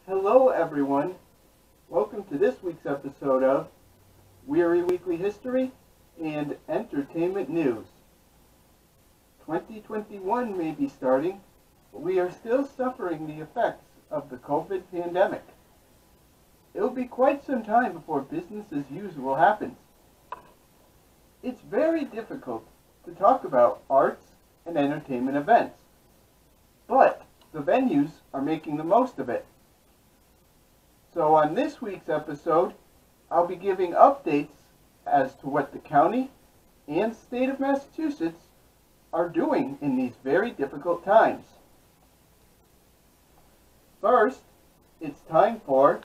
Hello everyone, welcome to this week's episode of Wehry Weekly History and Entertainment News. 2021 may be starting, but we are still suffering the effects of the COVID pandemic. It will be quite some time before business as usual happens. It's very difficult to talk about arts and entertainment events, but the venues are making the most of it. So on this week's episode, I'll be giving updates as to what the county and state of Massachusetts are doing in these very difficult times. First, it's time for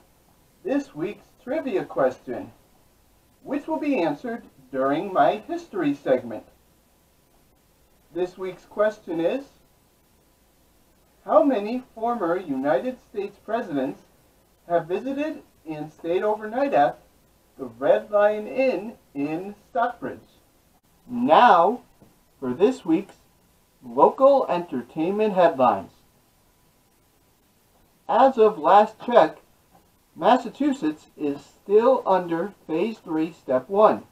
this week's trivia question, which will be answered during my history segment. This week's question is, how many former United States presidents have visited and stayed overnight at the Red Lion Inn in Stockbridge? Now, for this week's local entertainment headlines. As of last check, Massachusetts is still under Phase 3, Step 1.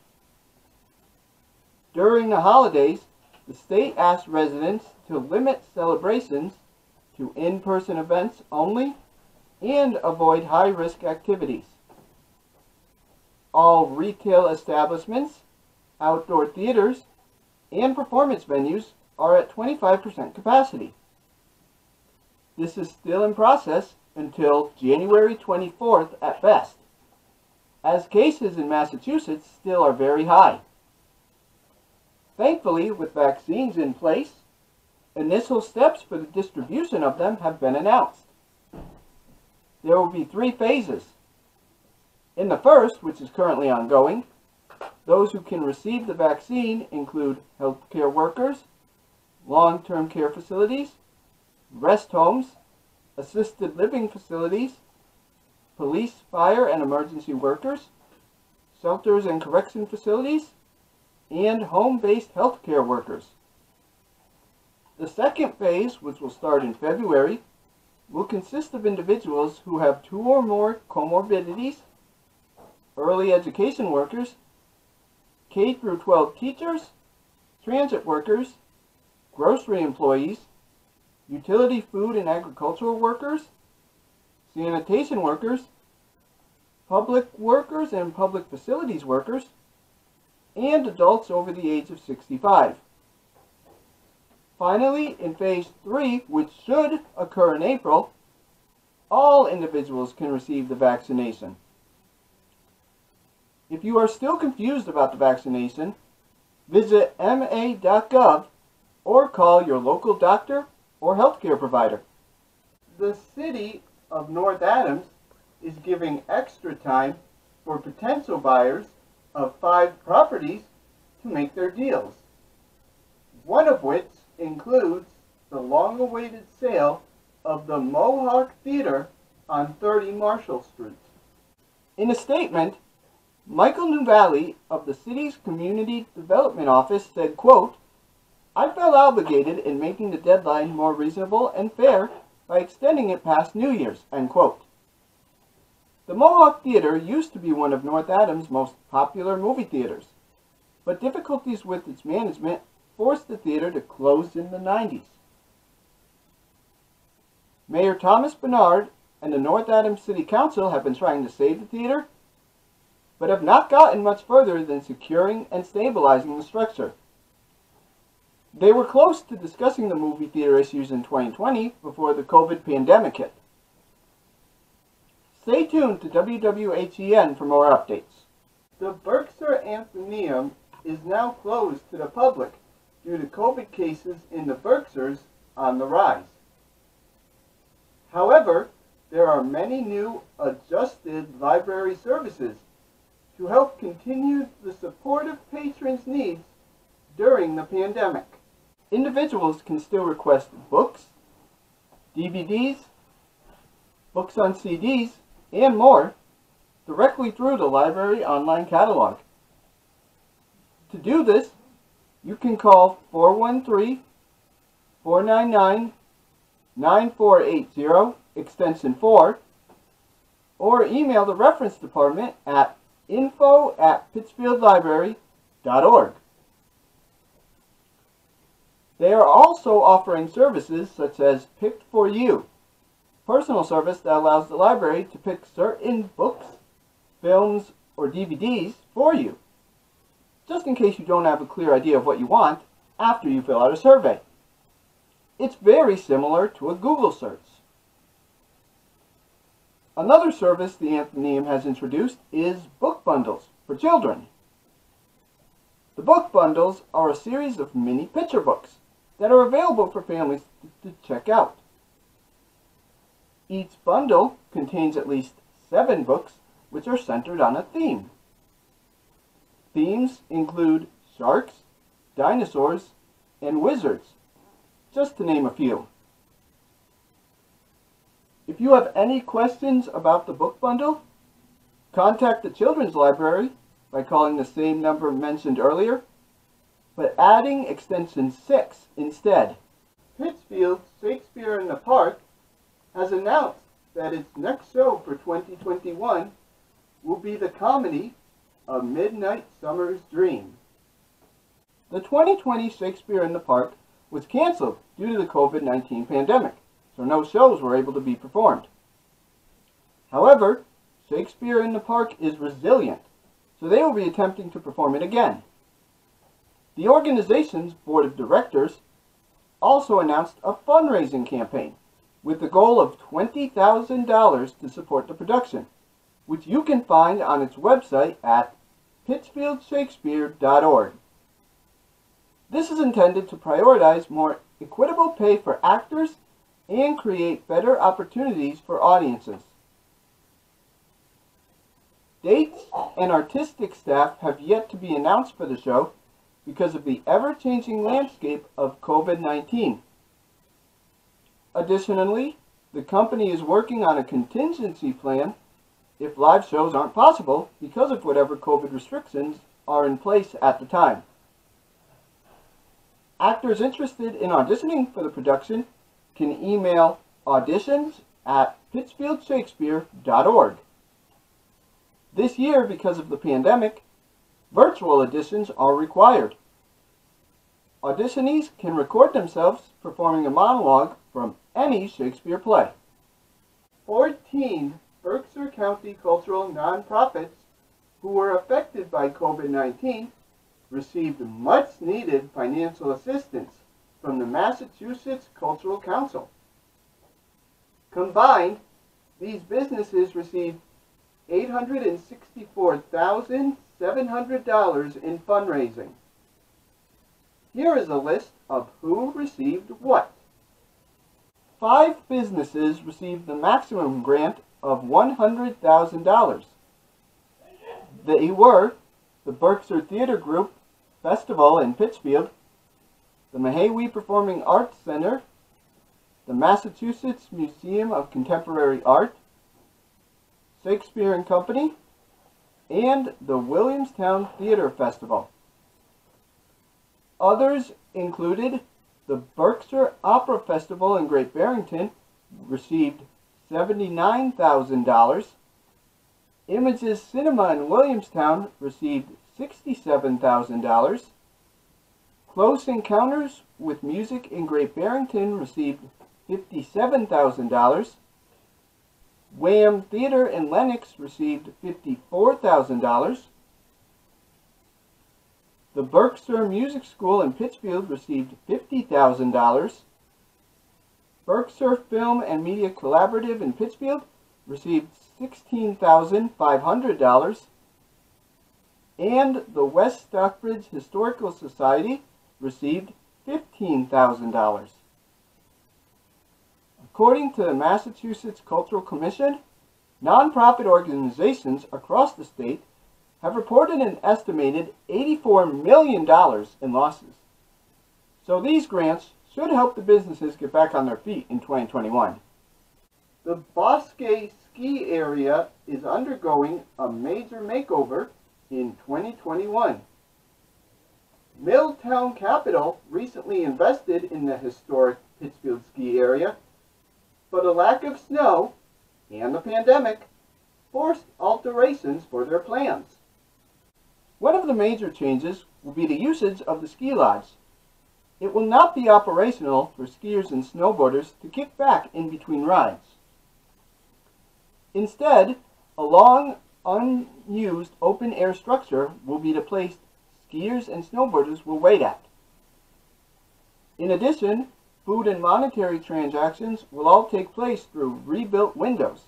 During the holidays, the state asked residents to limit celebrations to in-person events only and avoid high-risk activities. All retail establishments, outdoor theaters, and performance venues are at 25% capacity. This is still in process until January 24th at best, as cases in Massachusetts still are very high. Thankfully, with vaccines in place, initial steps for the distribution of them have been announced. There will be 3 phases. In the first, which is currently ongoing, those who can receive the vaccine include healthcare workers, long-term care facilities, rest homes, assisted living facilities, police, fire, and emergency workers, shelters and correction facilities, and home-based healthcare workers. The second phase, which will start in February, will consist of individuals who have 2 or more comorbidities, early education workers, K-12 teachers, transit workers, grocery employees, utility food and agricultural workers, sanitation workers, public workers and public facilities workers, and adults over the age of 65. Finally, in Phase 3, which should occur in April, all individuals can receive the vaccination. If you are still confused about the vaccination, visit ma.gov or call your local doctor or healthcare provider. The city of North Adams is giving extra time for potential buyers of 5 properties to make their deals, one of which includes the long-awaited sale of the Mohawk Theatre on 30 Marshall Street. In a statement, Michael Newvalley of the city's Community Development Office said, quote, "I felt obligated in making the deadline more reasonable and fair by extending it past New Year's," end quote. The Mohawk Theatre used to be one of North Adams' most popular movie theaters, but difficulties with its management forced the theater to close in the 90s. Mayor Thomas Bernard and the North Adams City Council have been trying to save the theater, but have not gotten much further than securing and stabilizing the structure. They were close to discussing the movie theater issues in 2020 before the COVID pandemic hit. Stay tuned to WWHEN for more updates. The Berkshire Athenaeum is now closed to the public due to COVID cases in the Berkshires on the rise. However, there are many new adjusted library services to help continue the support of patrons' needs during the pandemic. Individuals can still request books, DVDs, books on CDs, and more directly through the library online catalog. To do this, you can call 413-499-9480, extension 4, or email the reference department at info@pittsfieldlibrary.org. They are also offering services such as Picked for You, personal service that allows the library to pick certain books, films, or DVDs for you, just in case you don't have a clear idea of what you want after you fill out a survey. It's very similar to a Google search. Another service the Athenaeum has introduced is book bundles for children. The book bundles are a series of mini picture books that are available for families to check out. Each bundle contains at least 7 books which are centered on a theme. Themes include sharks, dinosaurs, and wizards, just to name a few. If you have any questions about the book bundle, contact the Children's Library by calling the same number mentioned earlier, but adding extension 6 instead. Pittsfield Shakespeare in the Park has announced that its next show for 2021 will be the comedy A Midnight Summer's Dream. The 2020 Shakespeare in the Park was canceled due to the COVID-19 pandemic, so no shows were able to be performed. However, Shakespeare in the Park is resilient, so they will be attempting to perform it again. The organization's board of directors also announced a fundraising campaign with the goal of $20,000 to support the production, which you can find on its website at pittsfieldshakespeare.org. This is intended to prioritize more equitable pay for actors and create better opportunities for audiences. Dates and artistic staff have yet to be announced for the show because of the ever-changing landscape of COVID-19. Additionally, the company is working on a contingency plan if live shows aren't possible because of whatever COVID restrictions are in place at the time. Actors interested in auditioning for the production can email auditions@pittsfieldshakespeare.org. This year, because of the pandemic, virtual auditions are required. Auditionees can record themselves performing a monologue from any Shakespeare play. 14 Berkshire County cultural nonprofits who were affected by COVID-19 received much-needed financial assistance from the Massachusetts Cultural Council. Combined, these businesses received $864,700 in fundraising. Here is a list of who received what. 5 businesses received the maximum grant of $100,000. They were the Berkshire Theatre Group Festival in Pittsfield, the Wehry Performing Arts Center, the Massachusetts Museum of Contemporary Art, Shakespeare and Company, and the Williamstown Theatre Festival. Others included the Berkshire Opera Festival in Great Barrington received $79,000. Images Cinema in Williamstown received $67,000. Close Encounters with Music in Great Barrington received $57,000. Wham Theatre in Lenox received $54,000. The Berkshire Music School in Pittsfield received $50,000. Berkshire Film and Media Collaborative in Pittsfield received $16,500. And the West Stockbridge Historical Society received $15,000. According to the Massachusetts Cultural Commission, nonprofit organizations across the state have reported an estimated $84 million in losses. So these grants should help the businesses get back on their feet in 2021. The Bousquet ski area is undergoing a major makeover in 2021. Milltown Capital recently invested in the historic Pittsfield ski area, but a lack of snow and the pandemic forced alterations for their plans. One of the major changes will be the usage of the ski lodge. It will not be operational for skiers and snowboarders to kick back in between rides. Instead, a long, unused open-air structure will be the place skiers and snowboarders will wait at. In addition, food and monetary transactions will all take place through rebuilt windows,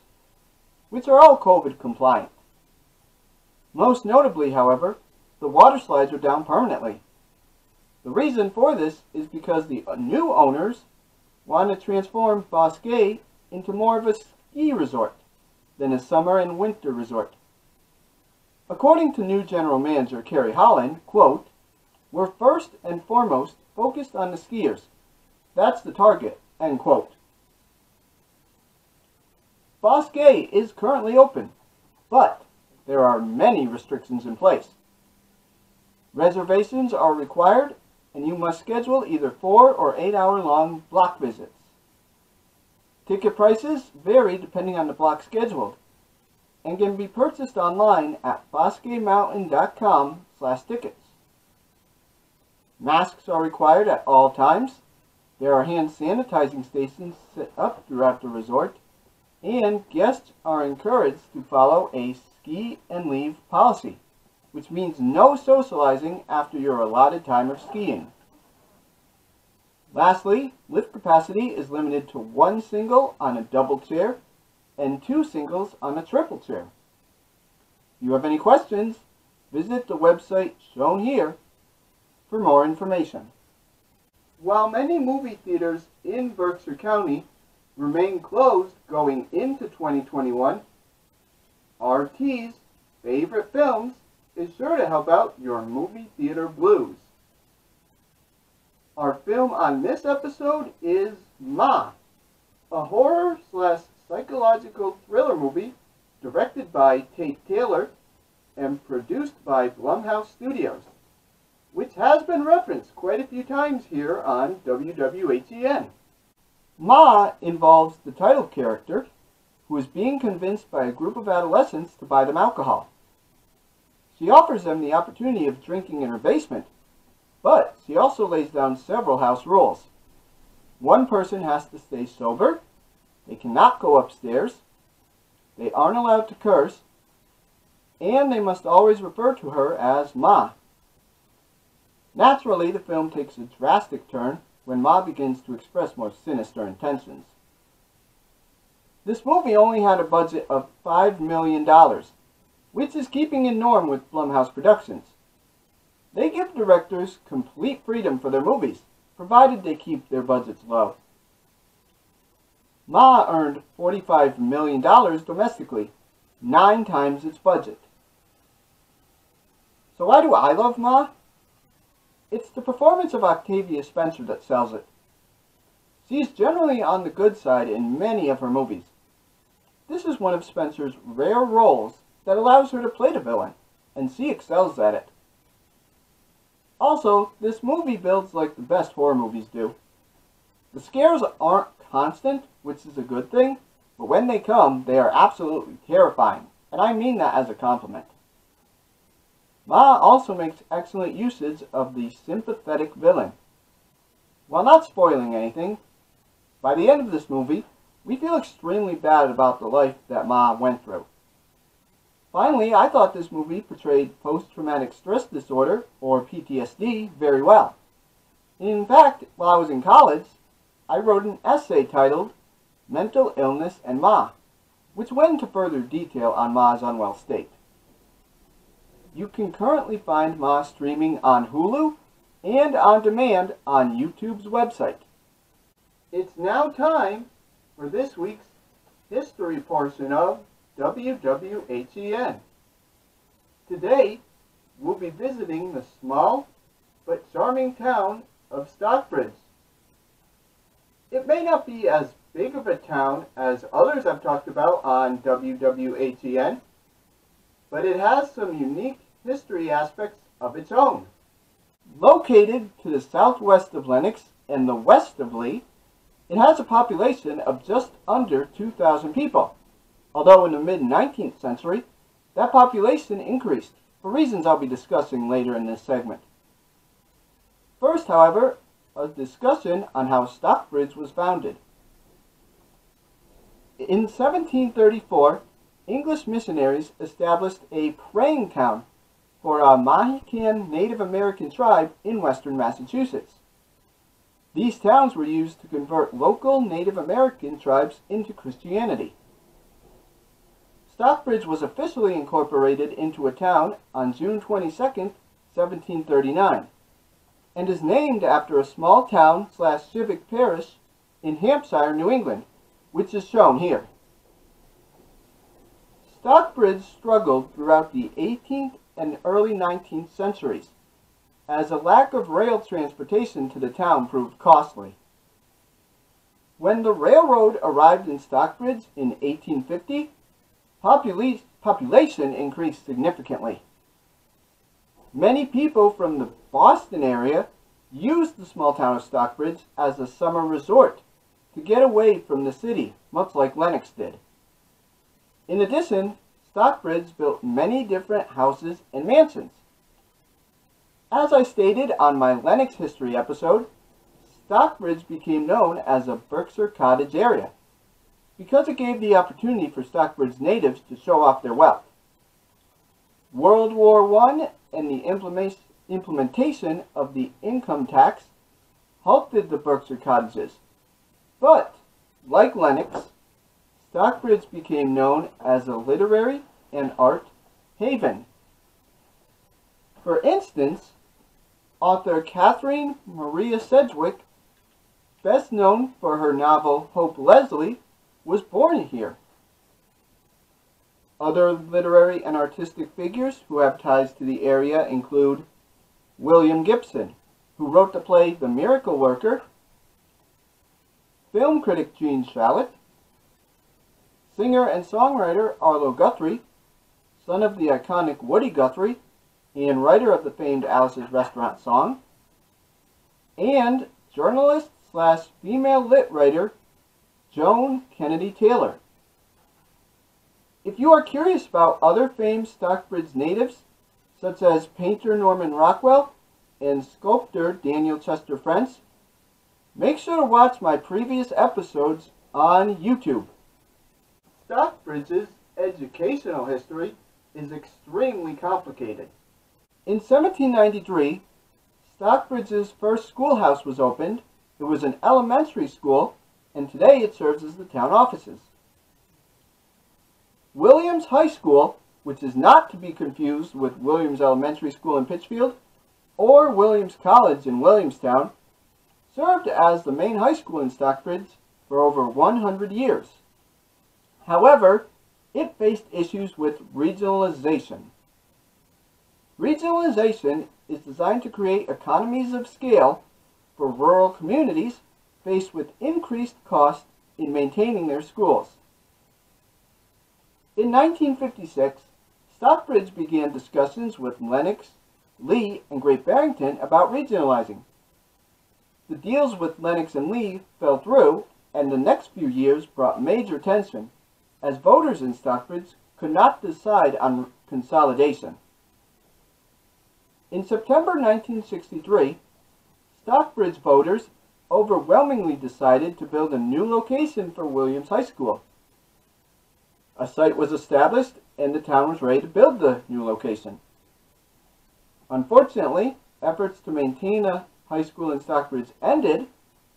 which are all COVID compliant. Most notably, however, the water slides are down permanently. The reason for this is because the new owners want to transform Bousquet into more of a ski resort than a summer and winter resort. According to new general manager Kerry Holland, quote, "We're first and foremost focused on the skiers. That's the target," end quote. Bousquet is currently open, but there are many restrictions in place. Reservations are required, and you must schedule either 4 or 8 hour long block visits. Ticket prices vary depending on the block scheduled and can be purchased online at bousquetmountain.com/tickets. Masks are required at all times. There are hand sanitizing stations set up throughout the resort, and guests are encouraged to follow a ski and leave policy, which means no socializing after your allotted time of skiing. Lastly, lift capacity is limited to 1 single on a double chair and 2 singles on a triple chair. If you have any questions, visit the website shown here for more information. While many movie theaters in Berkshire County remain closed going into 2021, RT's Favorite Films is sure to help out your movie theater blues. Our film on this episode is Ma, a horror/psychological thriller movie directed by Tate Taylor and produced by Blumhouse Studios, which has been referenced quite a few times here on WWHEN. Ma involves the title character, who is being convinced by a group of adolescents to buy them alcohol. She offers them the opportunity of drinking in her basement, but she also lays down several house rules. One person has to stay sober, they cannot go upstairs, they aren't allowed to curse, and they must always refer to her as Ma. Naturally, the film takes a drastic turn when Ma begins to express more sinister intentions. This movie only had a budget of $5 million, which is keeping in norm with Blumhouse Productions. They give directors complete freedom for their movies, provided they keep their budgets low. Ma earned $45 million domestically, 9 times its budget. So why do I love Ma? It's the performance of Octavia Spencer that sells it. She is generally on the good side in many of her movies. This is one of Spencer's rare roles that allows her to play the villain, and she excels at it. Also, this movie builds like the best horror movies do. The scares aren't constant, which is a good thing, but when they come, they are absolutely terrifying, and I mean that as a compliment. Ma also makes excellent usage of the sympathetic villain. While not spoiling anything, by the end of this movie, we feel extremely bad about the life that Ma went through. Finally, I thought this movie portrayed post-traumatic stress disorder, or PTSD, very well. In fact, while I was in college, I wrote an essay titled Mental Illness and Ma, which went into further detail on Ma's unwell state. You can currently find Ma streaming on Hulu and on demand on YouTube's website. It's now time for this week's history portion of WWHEN. Today, we'll be visiting the small but charming town of Stockbridge. It may not be as big of a town as others I've talked about on WWHEN, but it has some unique history aspects of its own. Located to the southwest of Lenox and the west of Lee, it has a population of just under 2,000 people. although in the mid-19th century, that population increased, for reasons I'll be discussing later in this segment. First, however, a discussion on how Stockbridge was founded. In 1734, English missionaries established a praying town for a Mohican Native American tribe in western Massachusetts. These towns were used to convert local Native American tribes into Christianity. Stockbridge was officially incorporated into a town on June 22, 1739, and is named after a small town/civic parish in Hampshire, New England, which is shown here. Stockbridge struggled throughout the 18th and early 19th centuries, as a lack of rail transportation to the town proved costly. When the railroad arrived in Stockbridge in 1850, population increased significantly. Many people from the Boston area used the small town of Stockbridge as a summer resort to get away from the city, much like Lenox did. In addition, Stockbridge built many different houses and mansions. As I stated on my Lenox history episode, Stockbridge became known as a Berkshire cottage area because it gave the opportunity for Stockbridge natives to show off their wealth. World War I and the implementation of the income tax halted the Berkshire cottages, but, like Lenox, Stockbridge became known as a literary and art haven. For instance, author Catherine Maria Sedgwick, best known for her novel Hope Leslie, was born here. Other literary and artistic figures who have ties to the area include William Gibson, who wrote the play The Miracle Worker, film critic Gene Shalit, singer and songwriter Arlo Guthrie, son of the iconic Woody Guthrie, and writer of the famed Alice's Restaurant song, and journalist/female lit writer Joan Kennedy Taylor. If you are curious about other famed Stockbridge natives, such as painter Norman Rockwell and sculptor Daniel Chester French, make sure to watch my previous episodes on YouTube. Stockbridge's educational history is extremely complicated. In 1793, Stockbridge's first schoolhouse was opened. It was an elementary school, and today it serves as the town offices. Williams High School, which is not to be confused with Williams Elementary School in Pittsfield or Williams College in Williamstown, served as the main high school in Stockbridge for over 100 years. However, it faced issues with regionalization. Regionalization is designed to create economies of scale for rural communities faced with increased costs in maintaining their schools. In 1956, Stockbridge began discussions with Lenox, Lee, and Great Barrington about regionalizing. The deals with Lenox and Lee fell through, and the next few years brought major tension, as voters in Stockbridge could not decide on consolidation. In September 1963, Stockbridge voters overwhelmingly decided to build a new location for Williams High School. A site was established and the town was ready to build the new location. Unfortunately, efforts to maintain a high school in Stockbridge ended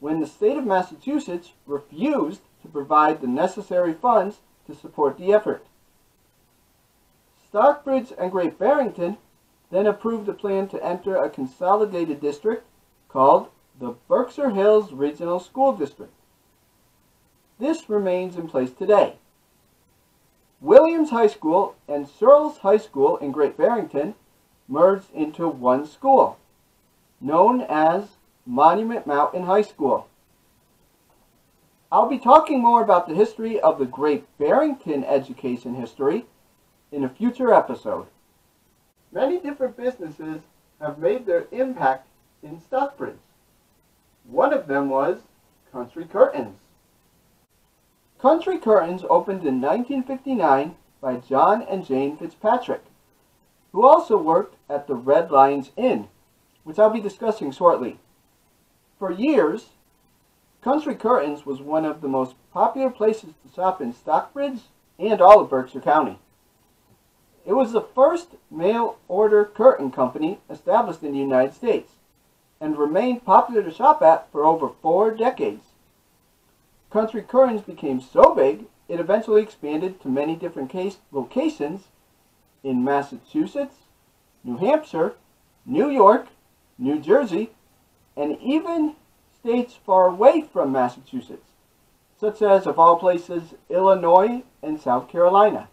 when the state of Massachusetts refused to provide the necessary funds to support the effort. Stockbridge and Great Barrington then approved a plan to enter a consolidated district called the Berkshire Hills Regional School District. This remains in place today. Williams High School and Searles High School in Great Barrington merged into one school, known as Monument Mountain High School. I'll be talking more about the history of the Great Barrington education history in a future episode. Many different businesses have made their impact in Stockbridge. One of them was Country Curtains. Country Curtains opened in 1959 by John and Jane Fitzpatrick, who also worked at the Red Lion's Inn, which I'll be discussing shortly. For years, Country Curtains was one of the most popular places to shop in Stockbridge and all of Berkshire County. It was the first mail-order curtain company established in the United States and remained popular to shop at for over 4 decades. Country Curtains became so big, it eventually expanded to many different locations in Massachusetts, New Hampshire, New York, New Jersey, and even states far away from Massachusetts, such as, of all places, Illinois and South Carolina.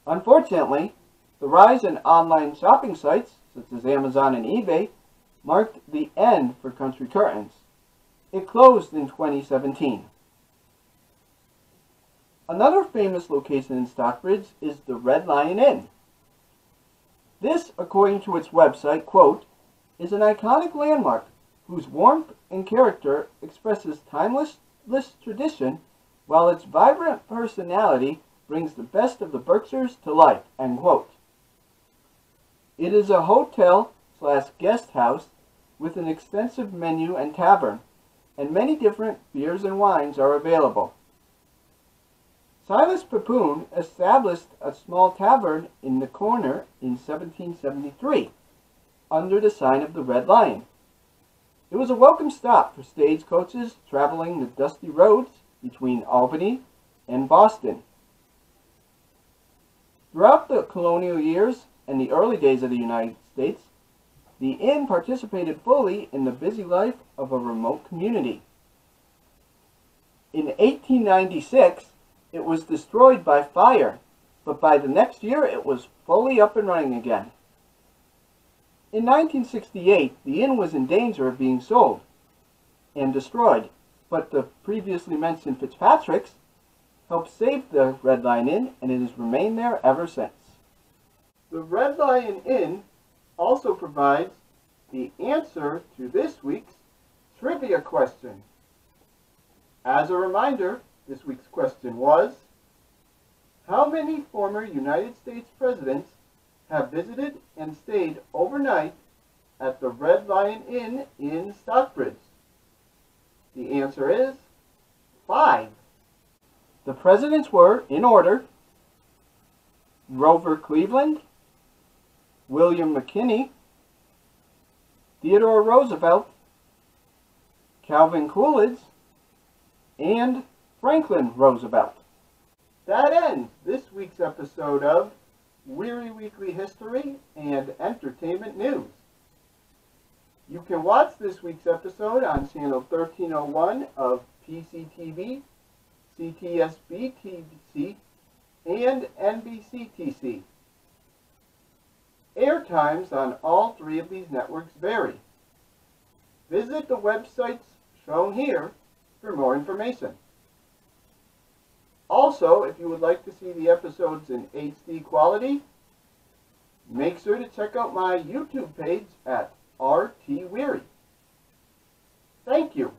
Unfortunately, the rise in online shopping sites, such as Amazon and eBay, marked the end for Country Curtains. It closed in 2017. Another famous location in Stockbridge is the Red Lion Inn. This, according to its website, quote, is an iconic landmark whose warmth and character expresses timeless tradition, while its vibrant personality brings the best of the Berkshires to life, end quote. It is a hotel/guest house with an extensive menu and tavern, and many different beers and wines are available. Silas Pepoon established a small tavern in the corner in 1773, under the sign of the Red Lion. It was a welcome stop for stagecoaches traveling the dusty roads between Albany and Boston. Throughout the colonial years and the early days of the United States, the inn participated fully in the busy life of a remote community. In 1896, it was destroyed by fire, but by the next year it was fully up and running again. In 1968, the inn was in danger of being sold and destroyed, but the previously mentioned Fitzpatricks helped save the Red Lion Inn, and it has remained there ever since. The Red Lion Inn also provides the answer to this week's trivia question. As a reminder, this week's question was, how many former United States presidents have visited and stayed overnight at the Red Lion Inn in Stockbridge? The answer is 5. The presidents were, in order, Grover Cleveland, William McKinley, Theodore Roosevelt, Calvin Coolidge, and Franklin Roosevelt. That ends this week's episode of Wehry Weekly History and Entertainment News. You can watch this week's episode on channel 1301 of PCTV, CTSB TC, and NBC TC. Air times on all 3 of these networks vary. Visit the websites shown here for more information. Also, if you would like to see the episodes in HD quality, make sure to check out my YouTube page at RT Wehry. Thank you.